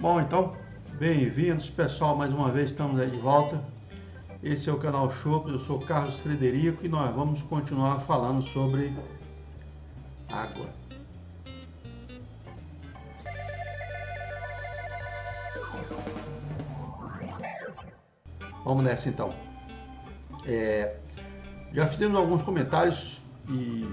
Bom, então, bem-vindos, pessoal, mais uma vez estamos aí de volta. Esse é o canal Chopp, eu sou Carlos Frederico e nós vamos continuar falando sobre água. Vamos nessa então. Já fizemos alguns comentários e,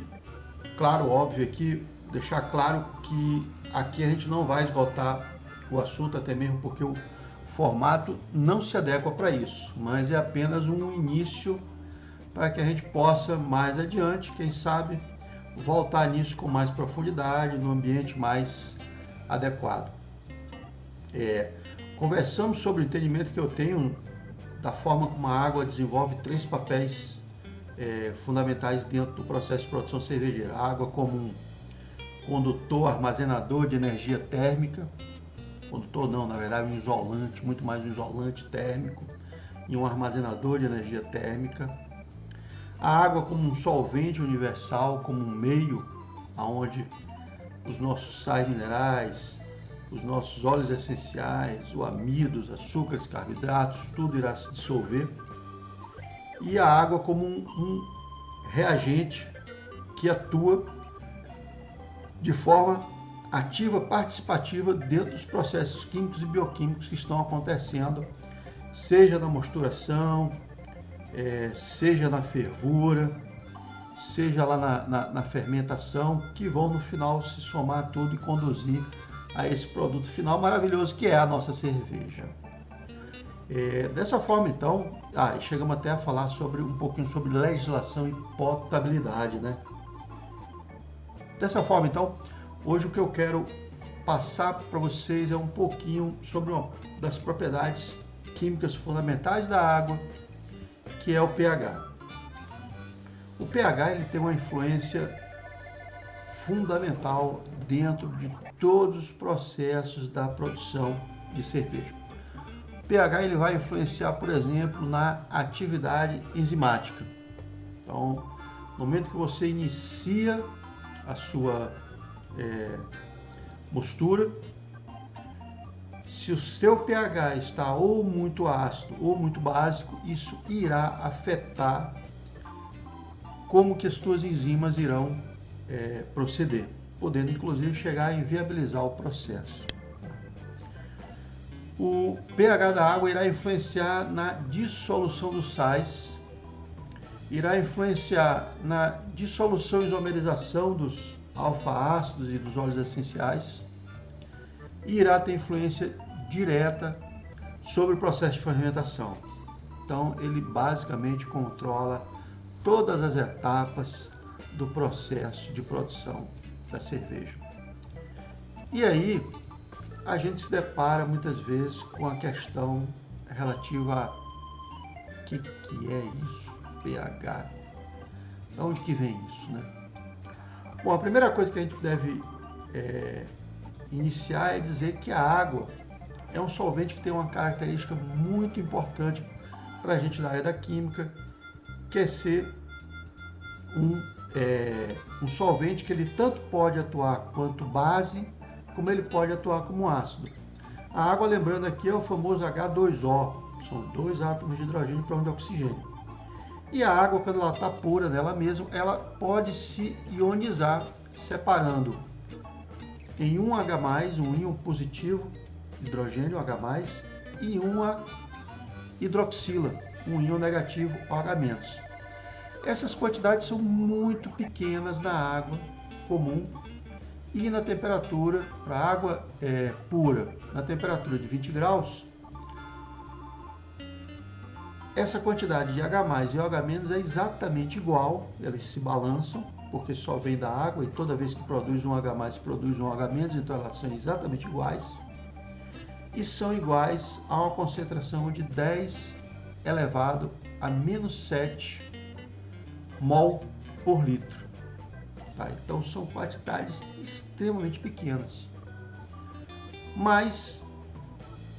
claro, óbvio aqui, deixar claro que aqui a gente não vai esgotar o assunto, até mesmo porque o formato não se adequa para isso, mas é apenas um início para que a gente possa mais adiante, quem sabe, voltar nisso com mais profundidade, no ambiente mais adequado. Conversamos sobre o entendimento que eu tenho da forma como a água desenvolve três papéis fundamentais dentro do processo de produção cervejeira. A água como um condutor, armazenador de energia térmica, condutor não, na verdade um isolante, muito mais um isolante térmico e um armazenador de energia térmica. A água como um solvente universal, como um meio onde os nossos sais minerais, os nossos óleos essenciais, os amidos, açúcares, carboidratos, tudo irá se dissolver. E a água como um reagente que atua de forma ativa, participativa dentro dos processos químicos e bioquímicos que estão acontecendo, seja na mosturação, seja na fervura, seja lá na fermentação, que vão no final se somar tudo e conduzir a esse produto final maravilhoso que é a nossa cerveja. Dessa forma, então, chegamos até a falar um pouquinho sobre legislação e potabilidade, né? Dessa forma, então, hoje o que eu quero passar para vocês é um pouquinho sobre uma das propriedades químicas fundamentais da água, que é o pH. O pH ele tem uma influência fundamental dentro de todos os processos da produção de cerveja. O pH ele vai influenciar, por exemplo, na atividade enzimática. Então, no momento que você inicia a sua mostura, se o seu pH está ou muito ácido ou muito básico, isso irá afetar como que as suas enzimas irão proceder, podendo inclusive chegar a inviabilizar o processo. O pH da água irá influenciar na dissolução dos sais, irá influenciar na dissolução e isomerização dos alfa-ácidos e dos óleos essenciais, e irá ter influência direta sobre o processo de fermentação. Então, ele basicamente controla todas as etapas do processo de produção da cerveja. E aí, a gente se depara muitas vezes com a questão relativa a o que é isso, pH? De onde que vem isso, né? Bom, a primeira coisa que a gente deve iniciar é dizer que a água é um solvente que tem uma característica muito importante para a gente da área da química, que é ser um solvente que ele tanto pode atuar quanto base, como ele pode atuar como ácido. A água, lembrando aqui, é o famoso H2O, são dois átomos de hidrogênio para um de oxigênio. E a água, quando ela está pura nela mesma, ela pode se ionizar, separando em um H+, um íon positivo, hidrogênio H+, e uma hidroxila, um íon negativo, OH-. Essas quantidades são muito pequenas na água comum e na temperatura, para a água pura, na temperatura de 20 graus, essa quantidade de H+, e OH- é exatamente igual, eles se balançam, porque só vem da água e toda vez que produz um H+, produz um OH-, então elas são exatamente iguais. E são iguais a uma concentração de 10 elevado a menos 7 mol por litro. Tá? Então são quantidades extremamente pequenas, mas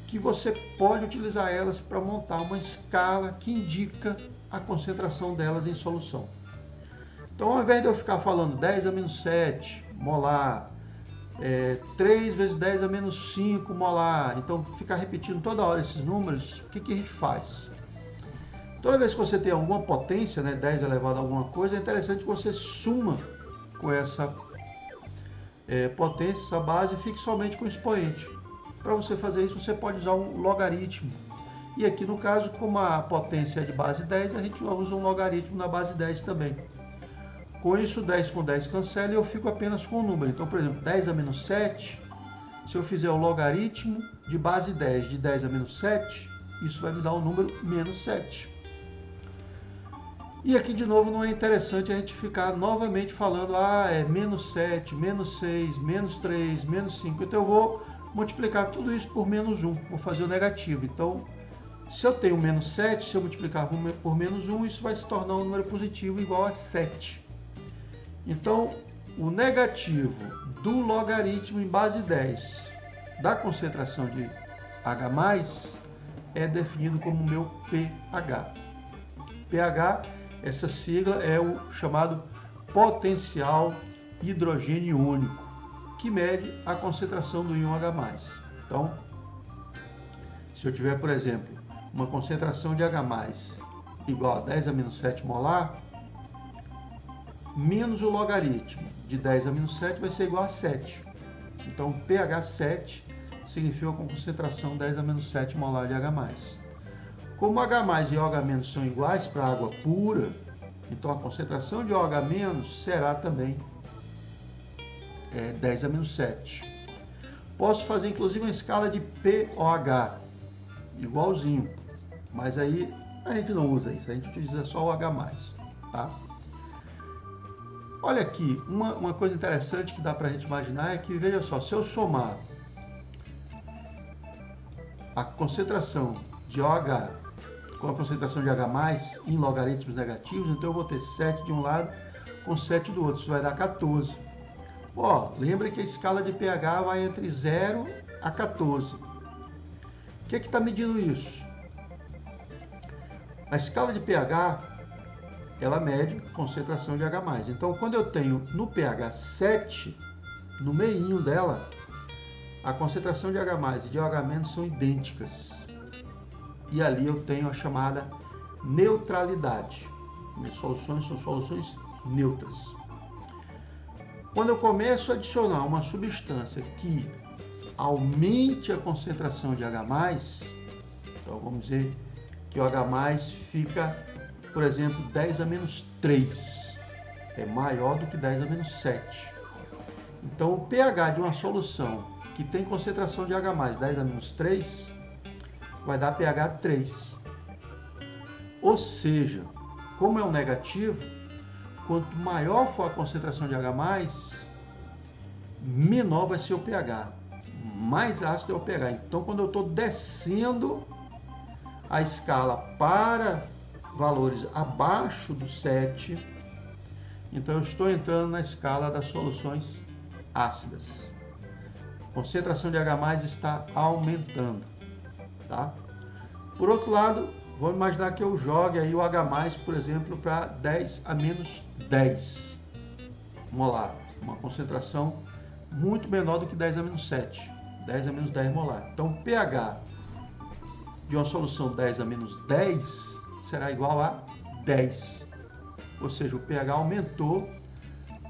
que você pode utilizar elas para montar uma escala que indica a concentração delas em solução. Então, ao invés de eu ficar falando 10 a menos 7 molar, 3 vezes 10 a menos 5 molar. Então, ficar repetindo toda hora esses números, o que a gente faz? Toda vez que você tem alguma potência, né, 10 elevado a alguma coisa, é interessante que você suma com essa potência, essa base, e fique somente com o expoente. Para você fazer isso, você pode usar um logaritmo. E aqui no caso, como a potência é de base 10, a gente usa um logaritmo na base 10 também. Com isso, 10 com 10 cancela e eu fico apenas com o número. Então, por exemplo, 10 a menos 7, se eu fizer o logaritmo de base 10 de 10 a menos 7, isso vai me dar o número menos 7. E aqui de novo não é interessante a gente ficar novamente falando, é menos 7, menos 6, menos 3, menos 5. Então eu vou multiplicar tudo isso por menos 1, vou fazer o negativo. Então, se eu tenho menos 7, se eu multiplicar por menos 1, isso vai se tornar um número positivo igual a 7. Então, o negativo do logaritmo em base 10 da concentração de H+, é definido como meu pH. pH, essa sigla é o chamado potencial hidrogênio iônico, que mede a concentração do íon H+. Então, se eu tiver, por exemplo, uma concentração de H+ igual a 10 a menos 7 molar, menos o logaritmo de 10 a menos 7 vai ser igual a 7. Então, pH 7 significa uma concentração 10 a menos 7 molar de H+. Como H+ e OH- são iguais para água pura, então a concentração de OH- será também 10 a menos 7. Posso fazer inclusive uma escala de pOH, igualzinho, mas aí a gente não usa isso, a gente utiliza só o H+. Tá? Olha aqui, uma coisa interessante que dá para a gente imaginar é que, veja só, se eu somar a concentração de OH com a concentração de H+ em logaritmos negativos, então eu vou ter 7 de um lado com 7 do outro, isso vai dar 14. Lembra que a escala de pH vai entre 0 a 14. O que está medindo isso? A escala de pH, ela mede concentração de H+. Então, quando eu tenho no pH 7, no meinho dela, a concentração de H+ e de OH- são idênticas. E ali eu tenho a chamada neutralidade. Minhas soluções são soluções neutras. Quando eu começo a adicionar uma substância que aumente a concentração de H+, então vamos dizer que o H+ fica, por exemplo, 10 a menos 3. É maior do que 10 a menos 7. Então, o pH de uma solução que tem concentração de H+, 10 a menos 3, vai dar pH 3. Ou seja, como é um negativo, quanto maior for a concentração de H+, menor vai ser o pH. Mais ácido é o pH. Então, quando eu estou descendo a escala para valores abaixo do 7, então eu estou entrando na escala das soluções ácidas. A concentração de H+ está aumentando. Tá? Por outro lado, vamos imaginar que eu jogue aí o H+, por exemplo, para 10 a menos 10 molar. Uma concentração muito menor do que 10 a menos 7. 10 a menos 10 molar. Então, o pH de uma solução 10 a menos 10 será igual a 10. Ou seja, o pH aumentou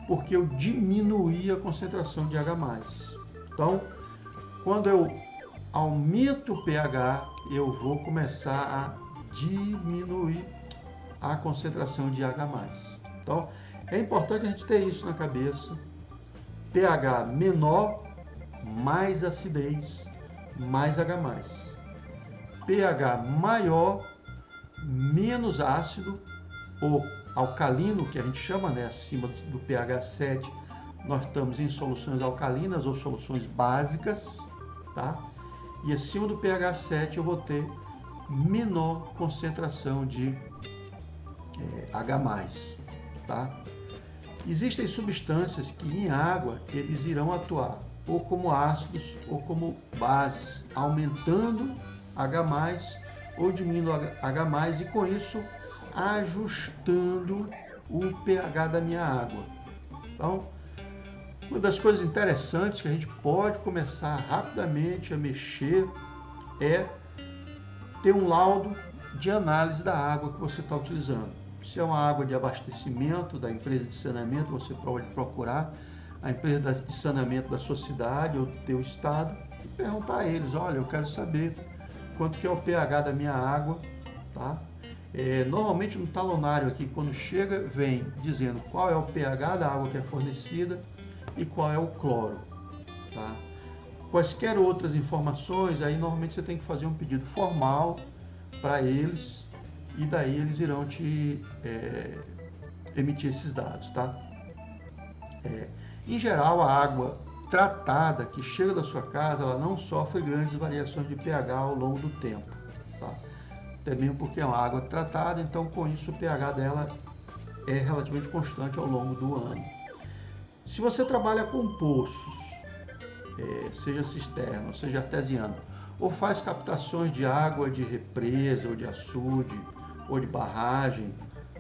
porque eu diminuí a concentração de H+. Então, quando eu aumento o pH, eu vou começar a diminuir a concentração de H+. Então, é importante a gente ter isso na cabeça. pH menor, mais acidez, mais H+. pH maior, menos ácido, ou alcalino, que a gente chama, né? Acima do pH 7, nós estamos em soluções alcalinas ou soluções básicas, tá? E acima do pH 7 eu vou ter menor concentração de H+, tá? Existem substâncias que em água eles irão atuar ou como ácidos ou como bases, aumentando H+, ou diminuindo H+, e com isso ajustando o pH da minha água. Então, Uma das coisas interessantes que a gente pode começar rapidamente a mexer é ter um laudo de análise da água que você está utilizando. Se é uma água de abastecimento da empresa de saneamento, você pode procurar a empresa de saneamento da sua cidade ou do teu estado e perguntar a eles, olha, eu quero saber quanto que é o pH da minha água, tá? Normalmente no talonário aqui, quando chega, vem dizendo qual é o pH da água que é fornecida e qual é o cloro, tá? Quaisquer outras informações, aí normalmente você tem que fazer um pedido formal para eles e daí eles irão te emitir esses dados, tá? Em geral, a água tratada que chega da sua casa, ela não sofre grandes variações de pH ao longo do tempo, tá? Até mesmo porque é uma água tratada, então com isso o pH dela é relativamente constante ao longo do ano. Se você trabalha com poços, seja cisterna, seja artesiano, ou faz captações de água de represa, ou de açude, ou de barragem,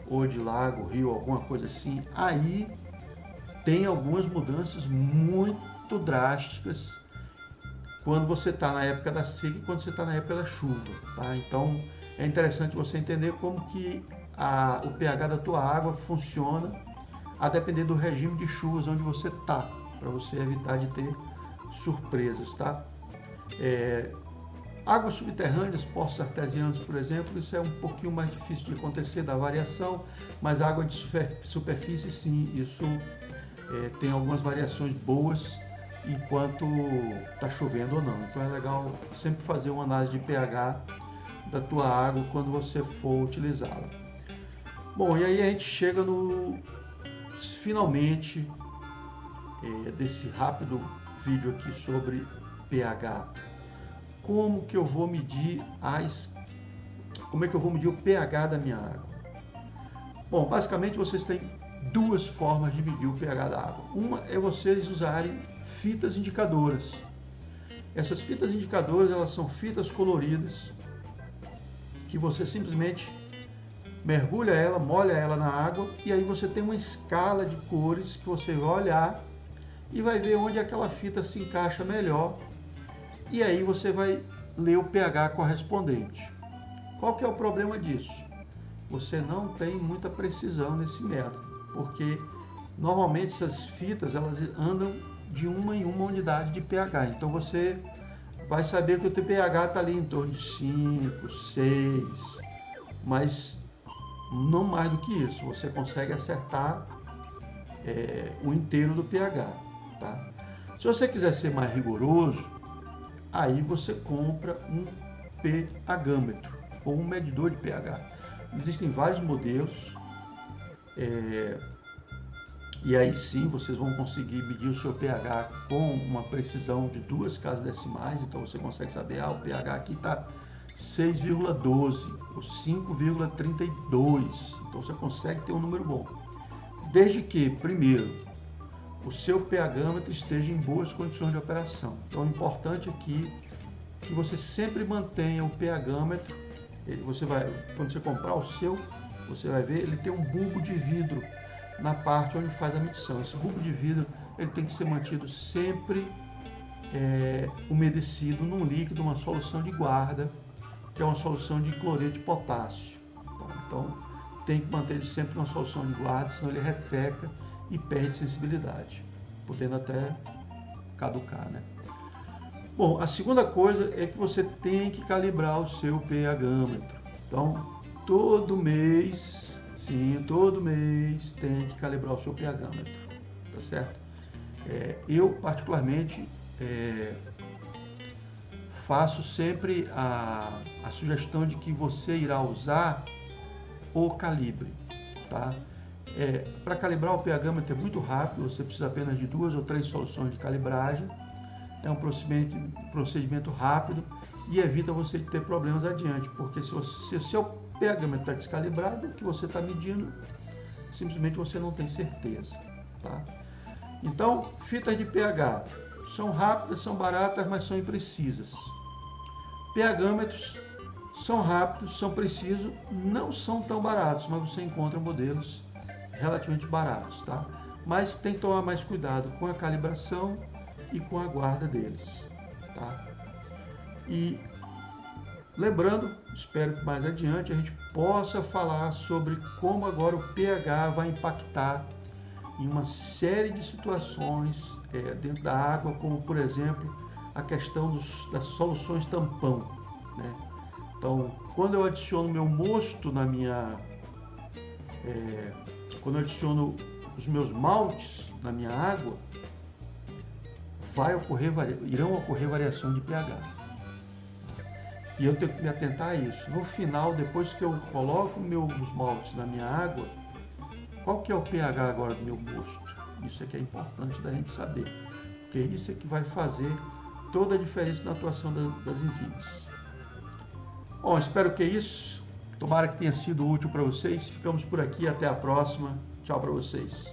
ou de lago, rio, alguma coisa assim, aí tem algumas mudanças muito drásticas quando você está na época da seca e quando você está na época da chuva, tá? Então é interessante você entender como que o pH da tua água funciona a depender do regime de chuvas onde você está, para você evitar de ter surpresas, tá? Águas subterrâneas, poços artesianos, por exemplo, isso é um pouquinho mais difícil de acontecer da variação, mas água de superfície, sim, isso tem algumas variações boas enquanto está chovendo ou não. Então é legal sempre fazer uma análise de pH da tua água quando você for utilizá-la. Bom, e aí a gente chega finalmente desse rápido vídeo aqui sobre pH. Como que eu vou medir o pH da minha água? Bom, basicamente vocês têm duas formas de medir o pH da água. Uma é vocês usarem fitas indicadoras. Essas fitas indicadoras, elas são fitas coloridas que você simplesmente mergulha ela, molha ela na água e aí você tem uma escala de cores que você vai olhar e vai ver onde aquela fita se encaixa melhor e aí você vai ler o pH correspondente. Qual que é o problema disso? Você não tem muita precisão nesse método, porque normalmente essas fitas elas andam de uma em uma unidade de pH, então você vai saber que o teu pH está ali em torno de 5, 6, mas não mais do que isso, você consegue acertar o inteiro do pH, tá? Se você quiser ser mais rigoroso, aí você compra um pH-gâmetro ou um medidor de pH. Existem vários modelos e aí sim vocês vão conseguir medir o seu pH com uma precisão de 2 casas decimais, então você consegue saber, o pH aqui está 6,12 ou 5,32, então você consegue ter um número bom. Desde que, primeiro, o seu pH-gâmetro esteja em boas condições de operação. Então, o importante aqui é que você sempre mantenha o pH-gâmetro. Quando você comprar o seu, você vai ver, ele tem um bulbo de vidro na parte onde faz a medição. Esse bulbo de vidro ele tem que ser mantido sempre umedecido num líquido, uma solução de guarda, que é uma solução de cloreto de potássio. Tá? Então, tem que manter ele sempre numa solução de guarda, senão ele resseca e perde sensibilidade, podendo até caducar, né? Bom, a segunda coisa é que você tem que calibrar o seu pH-gâmetro. Então, todo mês tem que calibrar o seu pH-gâmetro, tá certo? Eu, particularmente, faço sempre a sugestão de que você irá usar o calibre, tá? Para calibrar o pH-gâmetro é muito rápido, você precisa apenas de 2 ou 3 soluções de calibragem, é um procedimento rápido e evita você ter problemas adiante, porque se o seu pH-gâmetro está descalibrado, o que você está medindo, simplesmente você não tem certeza, tá? Então, fitas de pH são rápidas, são baratas, mas são imprecisas. pH-gâmetros são rápidos, são precisos, não são tão baratos, mas você encontra modelos relativamente baratos, tá? mas tem que tomar mais cuidado com a calibração e com a guarda deles. Tá? E lembrando, espero que mais adiante a gente possa falar sobre como agora o pH vai impactar em uma série de situações dentro da água, como por exemplo a questão das soluções tampão, né? Então, quando eu adiciono meu mosto na minha, quando eu adiciono os meus maltes na minha água, irão ocorrer variação de pH. E eu tenho que me atentar a isso. No final, depois que eu coloco os maltes na minha água, qual que é o pH agora do meu mosto? Isso é que é importante da gente saber, porque isso é que vai fazer toda a diferença na atuação das enzimas. Bom, espero que é isso. Tomara que tenha sido útil para vocês. Ficamos por aqui. Até a próxima. Tchau para vocês.